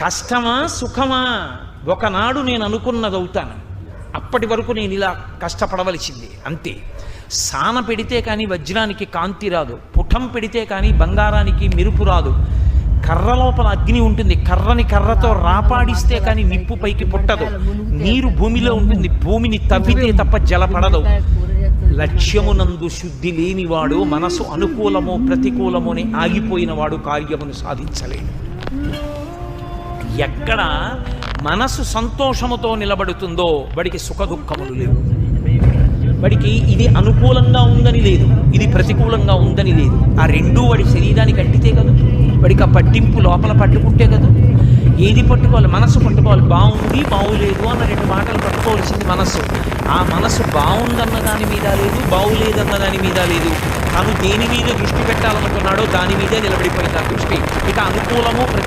కష్టమా సుఖమా ఒకనాడు నేను అనుకున్నది అవుతాను, అప్పటి వరకు నేను ఇలా కష్టపడవలసిందే అంతే. సాన పెడితే కానీ వజ్రానికి కాంతి రాదు, పుటం పెడితే కానీ బంగారానికి మెరుపు రాదు. కర్ర లోపల అగ్ని ఉంటుంది, కర్రని కర్రతో రాపాడిస్తే కానీ నిప్పు పైకి పుట్టదు. నీరు భూమిలో ఉంటుంది, భూమిని తవ్వితే తప్ప జలపడదు. లక్ష్యమునందు శుద్ధి లేనివాడు మనసు అనుకూలమో ప్రతికూలమో అని ఆగిపోయినవాడు కార్యమును సాధించలేడు. ఎక్కడ మనసు సంతోషముతో నిలబడుతుందో వాడికి సుఖ దుఃఖములు లేవు. వాడికి ఇది అనుకూలంగా ఉందని లేదు, ఇది ప్రతికూలంగా ఉందని లేదు. ఆ రెండూ వాడి శరీరానికి అంటితే కదా, వాడికి ఆ పట్టింపు లోపల పట్టుకుంటే కదా. ఏది పట్టుకోవాలి? మనసు పట్టుకోవాలి. బాగుంది బాగులేదు అన్న రెండు మాటలు పట్టుకోవాల్సింది మనస్సు. ఆ మనసు బాగుందన్న దాని మీద లేదు, బాగులేదన్న దాని మీద లేదు. తను దేని మీద దృష్టి పెట్టాలనుకున్నాడో దాని మీదే నిలబడిపోయింది ఆ దృష్టి. ఇక అనుకూలము